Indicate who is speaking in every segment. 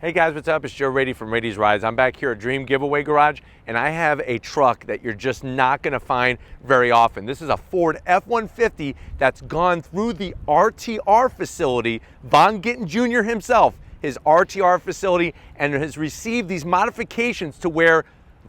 Speaker 1: Hey guys, what's up? It's Joe Rady from Rady's Rides. I'm back here at Dream Giveaway Garage, and I have a truck that you're just not gonna find very often. This is a Ford F-150 that's gone through the RTR facility, Vaughn Gittin Jr. himself, his RTR facility, and has received these modifications to where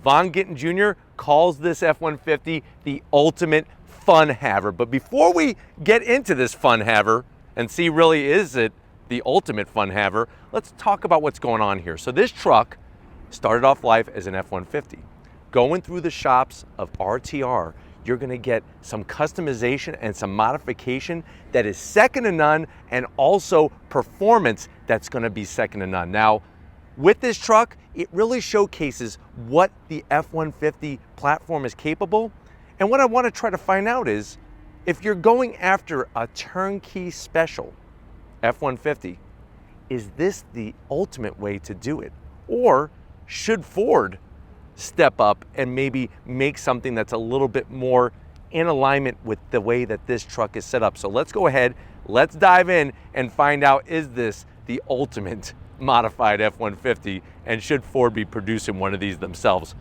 Speaker 1: Vaughn Gittin Jr. calls this F-150 the ultimate fun haver. But before we get into this fun haver and see really is it the ultimate fun haver, let's talk about what's going on here. So this truck started off life as an F-150. Going through the shops of RTR, you're gonna get some customization and some modification that is second to none, and also performance that's gonna be second to none. Now, with this truck, it really showcases what the F-150 platform is capable. And what I wanna try to find out is, if you're going after a turnkey special F-150, is this the ultimate way to do it? Or should Ford step up and maybe make something that's a little bit more in alignment with the way that this truck is set up? So let's go ahead, let's dive in and find out, is this the ultimate modified F-150, and should Ford be producing one of these themselves?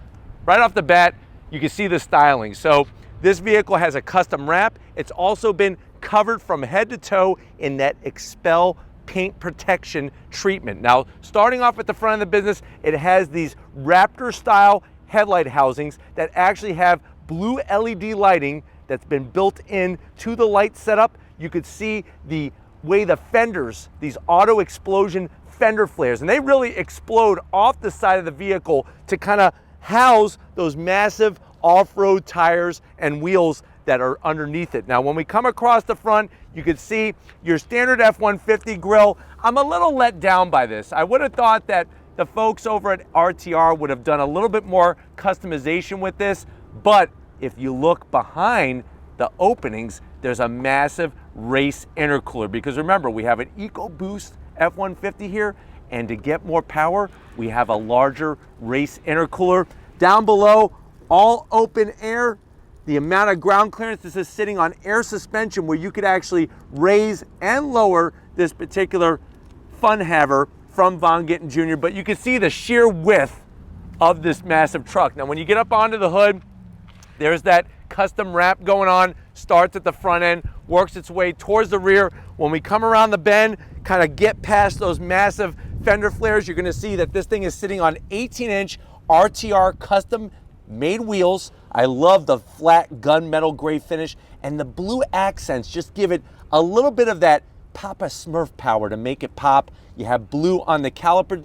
Speaker 1: Right off the bat, you can see the styling. So this vehicle has a custom wrap. It's also been covered from head to toe in that Expel paint protection treatment. Now, starting off at the front of the business, it has these Raptor style headlight housings that actually have blue LED lighting that's been built in to the light setup. You could see the way the fenders, these auto explosion fender flares, and they really explode off the side of the vehicle to kind of house those massive off-road tires and wheels that are underneath it. Now, when we come across the front, you can see your standard F-150 grille. I'm a little let down by this. I would have thought that the folks over at RTR would have done a little bit more customization with this, but if you look behind the openings, there's a massive race intercooler, because remember, we have an EcoBoost F-150 here, and to get more power, we have a larger race intercooler. Down below, all open air. The amount of ground clearance, this is sitting on air suspension where you could actually raise and lower this particular fun haver from Vaughn Gittin Jr., but you can see the sheer width of this massive truck. Now, when you get up onto the hood, there's that custom wrap going on, starts at the front end, works its way towards the rear. When we come around the bend, kind of get past those massive fender flares, you're gonna see that this thing is sitting on 18-inch RTR custom made wheels. I love the flat gunmetal gray finish, and the blue accents just give it a little bit of that Papa Smurf power to make it pop. You have blue on the calipers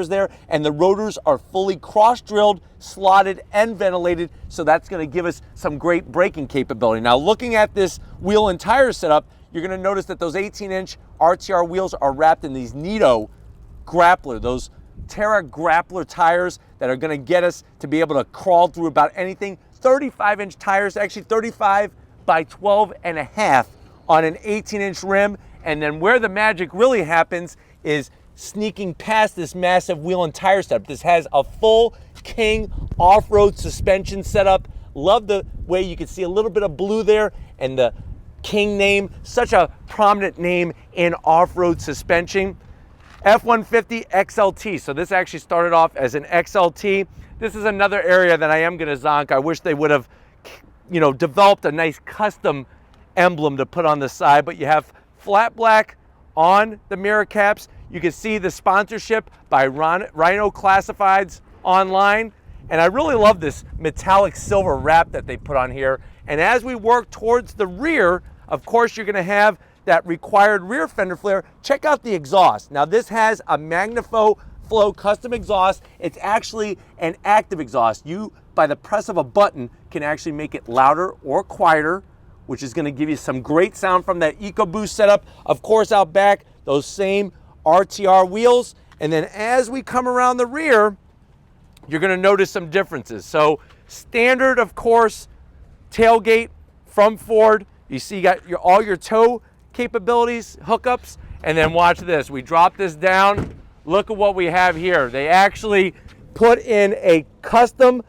Speaker 1: there, and the rotors are fully cross-drilled, slotted, and ventilated, so that's gonna give us some great braking capability. Now, looking at this wheel and tire setup, you're gonna notice that those 18-inch RTR wheels are wrapped in these Nito grappler, those Terra grappler tires that are gonna get us to be able to crawl through about anything. 35-inch tires, actually 35 by 12 and a half on an 18-inch rim. And then where the magic really happens is sneaking past this massive wheel and tire setup. This has a full King off-road suspension setup. Love the way you can see a little bit of blue there, and the King name, such a prominent name in off-road suspension. F-150 XLT, so this actually started off as an XLT. This is another area that I am gonna zonk. I wish they would have, developed a nice custom emblem to put on the side, but you have flat black on the mirror caps. You can see the sponsorship by Rhino Classifieds online, and I really love this metallic silver wrap that they put on here. And as we work towards the rear, of course, you're gonna have that required rear fender flare. Check out the exhaust. Now, this has a Magnaflow custom exhaust. It's actually an active exhaust. You, by the press of a button, can actually make it louder or quieter, which is gonna give you some great sound from that EcoBoost setup. Of course, out back, those same RTR wheels. And then as we come around the rear, you're gonna notice some differences. So standard, of course, tailgate from Ford. You see you got all your tow capabilities, hookups, and then watch this. We drop this down. Look at what we have here. They actually put in a custom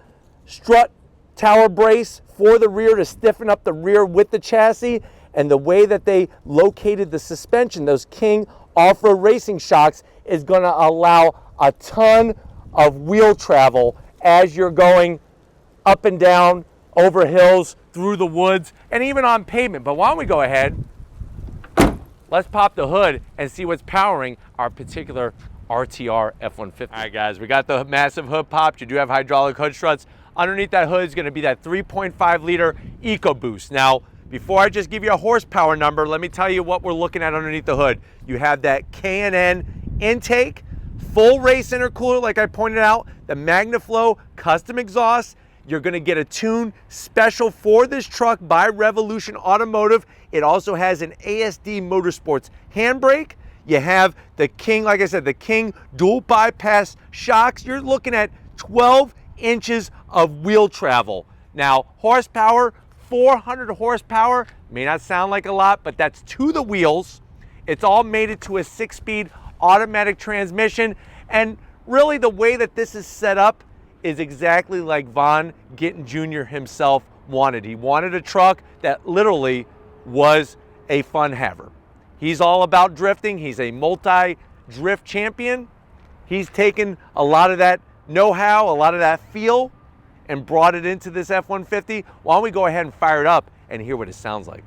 Speaker 1: strut tower brace for the rear to stiffen up the rear with the chassis, and the way that they located the suspension, those King off-road racing shocks, is going to allow a ton of wheel travel as you're going up and down, over hills, through the woods, and even on pavement. But why don't we go ahead, let's pop the hood and see what's powering our particular RTR F-150. All right, guys, we got the massive hood popped. You do have hydraulic hood struts. Underneath that hood is going to be that 3.5 liter EcoBoost. Now, before I just give you a horsepower number, let me tell you what we're looking at underneath the hood. You have that K&N intake, full race intercooler, like I pointed out, the MagnaFlow custom exhaust. You're going to get a tune special for this truck by Revolution Automotive. It also has an ASD Motorsports handbrake. You have the King, like I said, the King dual bypass shocks. You're looking at 12 inches of wheel travel. Now, horsepower, 400 horsepower. May not sound like a lot, but that's to the wheels. It's all mated to a 6-speed automatic transmission. And really the way that this is set up is exactly like Vaughn Gittin Jr. himself wanted. He wanted a truck that literally was a fun haver. He's all about drifting. He's a multi-drift champion. He's taken a lot of that know-how, a lot of that feel, and brought it into this F-150. Why don't we go ahead and fire it up and hear what it sounds like.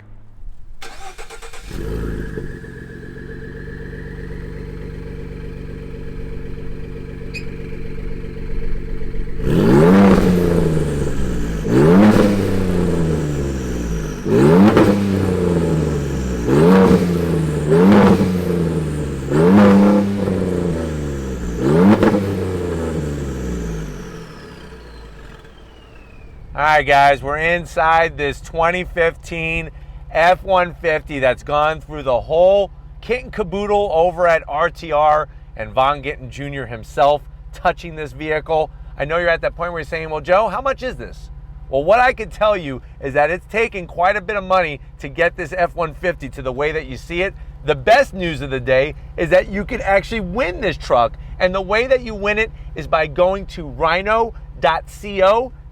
Speaker 1: All right, guys, we're inside this 2015 F-150 that's gone through the whole kit and caboodle over at RTR, and Vaughn Gittin Jr. himself touching this vehicle. I know you're at that point where you're saying, well, Joe, how much is this? Well, what I can tell you is that it's taken quite a bit of money to get this F-150 to the way that you see it. The best news of the day is that you can actually win this truck, and the way that you win it is by going to rhino.co.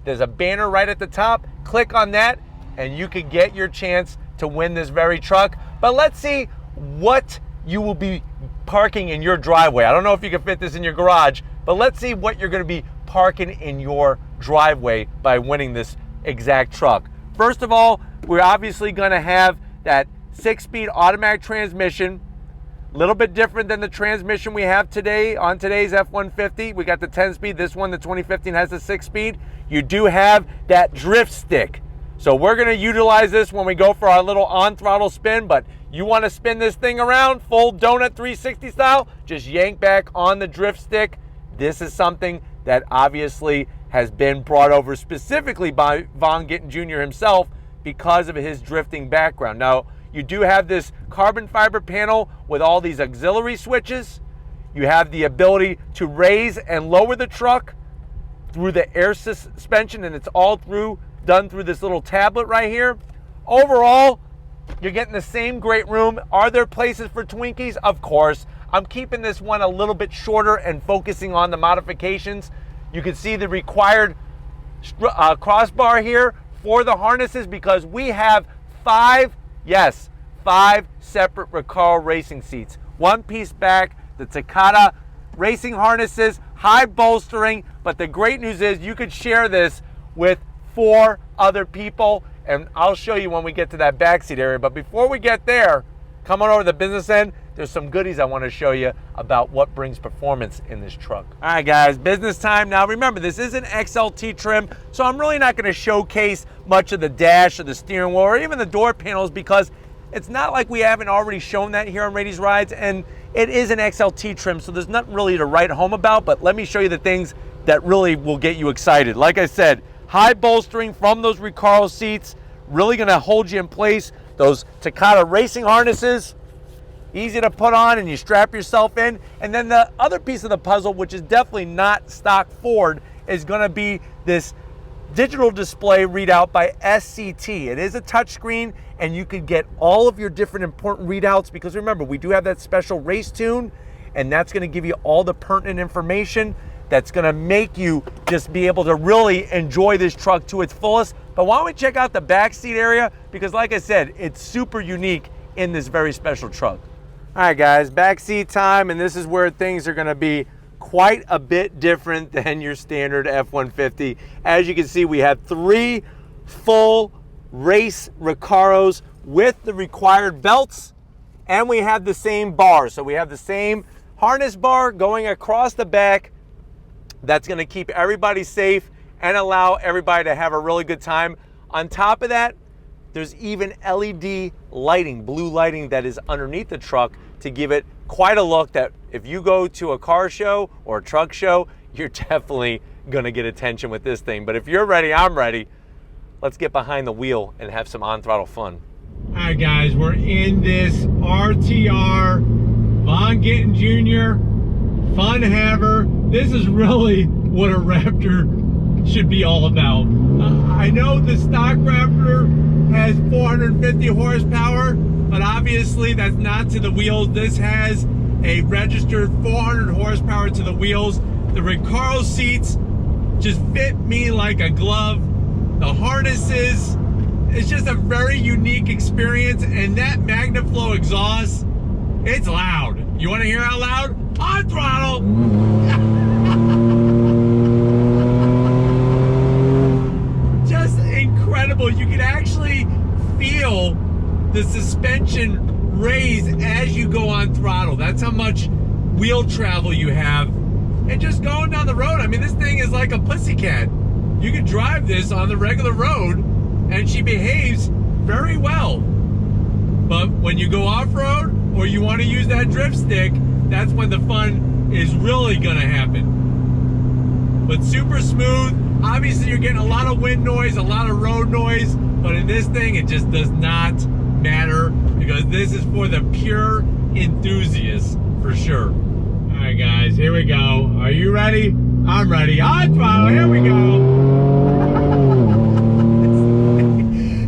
Speaker 1: There's a banner right at the top. Click on that and you can get your chance to win this very truck. But let's see what you will be parking in your driveway. I don't know if you can fit this in your garage, but let's see what you're going to be parking in your driveway by winning this exact truck. First of all, we're obviously going to have that 6-speed automatic transmission. A little bit different than the transmission we have today on today's F-150. We got the 10-speed. This one, the 2015, has the 6-speed. You do have that drift stick. So we're going to utilize this when we go for our little on-throttle spin, but you want to spin this thing around full donut 360 style, just yank back on the drift stick. This is something that obviously has been brought over specifically by Vaughn Gittin Jr. himself because of his drifting background. Now, you do have this carbon fiber panel with all these auxiliary switches. You have the ability to raise and lower the truck through the air suspension, and it's all done through this little tablet right here. Overall, you're getting the same great room. Are there places for Twinkies? Of course. I'm keeping this one a little bit shorter and focusing on the modifications. You can see the required crossbar here for the harnesses because we have 5 separate Recaro racing seats. One piece back, the Takata racing harnesses, high bolstering, but the great news is you could share this with 4 other people, and I'll show you when we get to that backseat area. But before we get there, come on over to the business end. There's some goodies I want to show you about what brings performance in this truck. All right, guys, business time. Now, remember, this is an XLT trim, so I'm really not going to showcase much of the dash or the steering wheel or even the door panels because it's not like we haven't already shown that here on Rady's Rides, and it is an XLT trim, so there's nothing really to write home about, but let me show you the things that really will get you excited. Like I said, high bolstering from those Recaro seats, really going to hold you in place. Those Takata racing harnesses, easy to put on and you strap yourself in. And then the other piece of the puzzle, which is definitely not stock Ford, is going to be this digital display readout by SCT. It is a touchscreen and you can get all of your different important readouts because remember, we do have that special race tune and that's going to give you all the pertinent information that's going to make you just be able to really enjoy this truck to its fullest. But why don't we check out the back seat area because like I said, it's super unique in this very special truck. All right, guys, back seat time, and this is where things are going to be quite a bit different than your standard F-150. As you can see, we have 3 full race Recaros with the required belts, and we have the same bar. So we have the same harness bar going across the back. That's going to keep everybody safe and allow everybody to have a really good time. On top of that, there's even LED lighting, blue lighting that is underneath the truck to give it quite a look that if you go to a car show or a truck show, you're definitely gonna get attention with this thing. But if you're ready, I'm ready. Let's get behind the wheel and have some on-throttle fun. All right, guys, we're in this RTR Vaughn Gittin Jr. Fun Haver. This is really what a Raptor should be all about. I know the stock Raptor has 450 horsepower, but obviously that's not to the wheels. This has a registered 400 horsepower to the wheels. The Recaro seats just fit me like a glove. The harnesses, it's just a very unique experience, and that MagnaFlow exhaust, it's loud. You want to hear how loud? On throttle! Just incredible. You can actually feel the suspension raise as you go on throttle. That's how much wheel travel you have. And just going down the road, I mean, this thing is like a pussycat. You can drive this on the regular road and she behaves very well. But when you go off-road or you want to use that drift stick, that's when the fun is really gonna happen. But super smooth. Obviously you're getting a lot of wind noise, a lot of road noise, but in this thing it just does not matter because this is for the pure enthusiasts for sure. All right, guys, here we go. Are you ready? I'm ready. On throttle, here we go.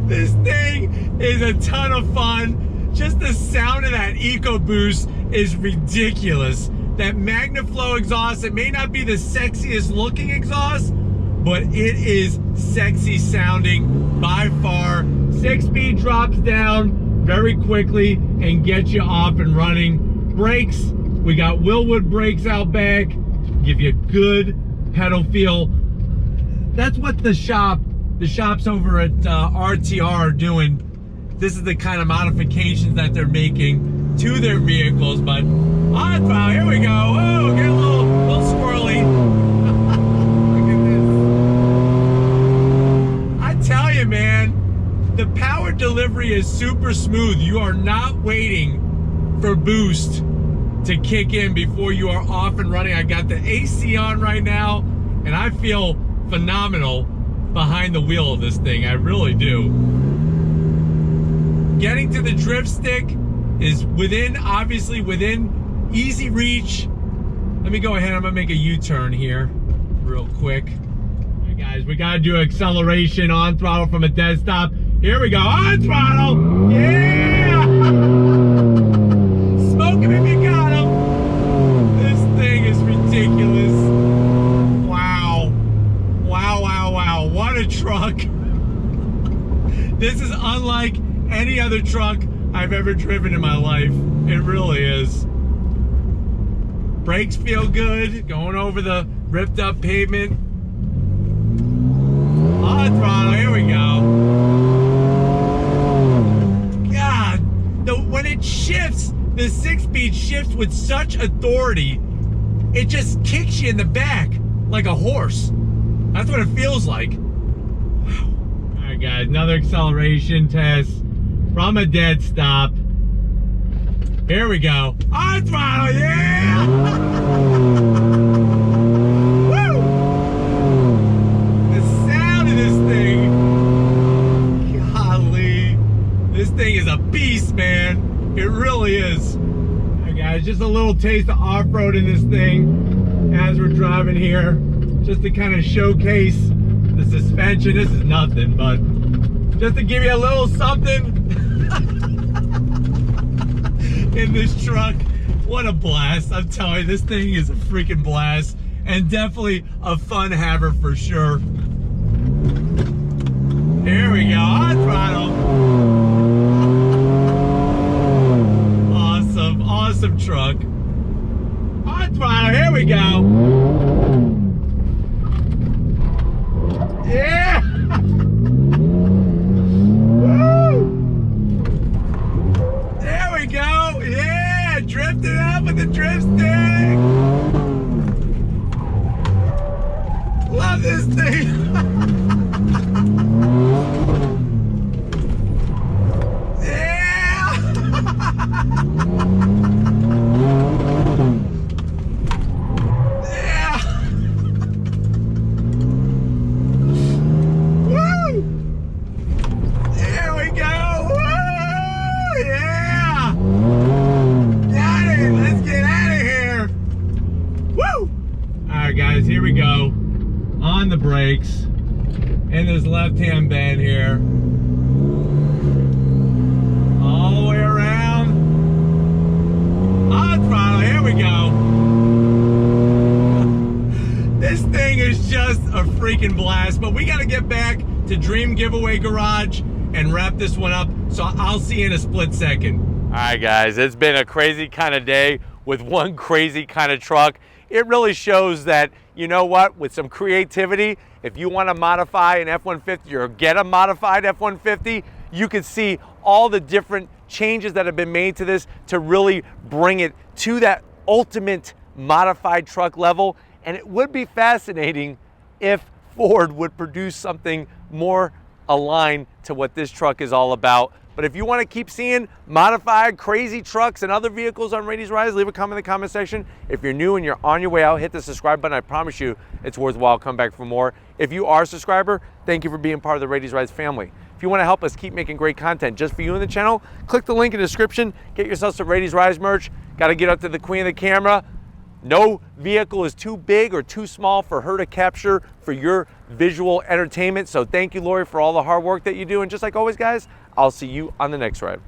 Speaker 1: This thing is a ton of fun. Just the sound of that EcoBoost is ridiculous. That MagnaFlow exhaust, it may not be the sexiest looking exhaust, but it is sexy sounding by far. 6-speed drops down very quickly and gets you off and running. Brakes, we got Willwood brakes out back, give you a good pedal feel. That's what the shops over at RTR are doing. This is the kind of modifications that they're making to their vehicles. But on throttle, here we go. Oh, get a little squirrely. Look at this. I tell you, man, the power delivery is super smooth. You are not waiting for boost to kick in before you are off and running. I got the AC on right now, and I feel phenomenal behind the wheel of this thing. I really do. Getting to the drift stick is obviously within easy reach. Let me go ahead, I'm gonna make a U-turn here real quick. All right, guys, we gotta do acceleration on throttle from a dead stop. Here we go, on throttle, yeah! Smoke him if you got him. This thing is ridiculous. Wow, wow, wow, wow, what a truck. This is unlike any other truck I've ever driven in my life. It really is. Brakes feel good, going over the ripped up pavement. On throttle, here we go. God, when it shifts, the 6-speed shifts with such authority, it just kicks you in the back like a horse. That's what it feels like. Wow. All right, guys, another acceleration test from a dead stop. Here we go. On throttle, yeah! Woo! The sound of this thing. Golly. This thing is a beast, man. It really is. Alright, guys, just a little taste of off-road in this thing as we're driving here. Just to kind of showcase the suspension. This is nothing, but just to give you a little something in this truck. What a blast. I'm telling you, this thing is a freaking blast, and definitely a fun haver for sure. Here we go, on throttle. Awesome, awesome truck. On On throttle, here we go. Yeah! Woo! There we go. Yeah, drifting up with the drift stick. Love this thing. Guys, here we go on the brakes in this left-hand bend here, all the way around on throttle. Here we go. This thing is just a freaking blast, but we got to get back to Dream Giveaway Garage and wrap this one up, so I'll see you in a split second. All right, guys, it's been a crazy kind of day with one crazy kind of truck. It really shows that, you know what, with some creativity, if you want to modify an F-150 or get a modified F-150, you can see all the different changes that have been made to this to really bring it to that ultimate modified truck level. And it would be fascinating if Ford would produce something more aligned to what this truck is all about. But if you want to keep seeing modified, crazy trucks and other vehicles on Rady's Rise, leave a comment in the comment section. If you're new and you're on your way out, hit the subscribe button. I promise you it's worthwhile. Come back for more. If you are a subscriber, thank you for being part of the Rady's Rise family. If you want to help us keep making great content just for you in the channel, click the link in the description. Get yourself some Rady's Rise merch. Got to get up to the queen of the camera. No vehicle is too big or too small for her to capture for your visual entertainment. So thank you, Lori, for all the hard work that you do. And just like always, guys, I'll see you on the next ride.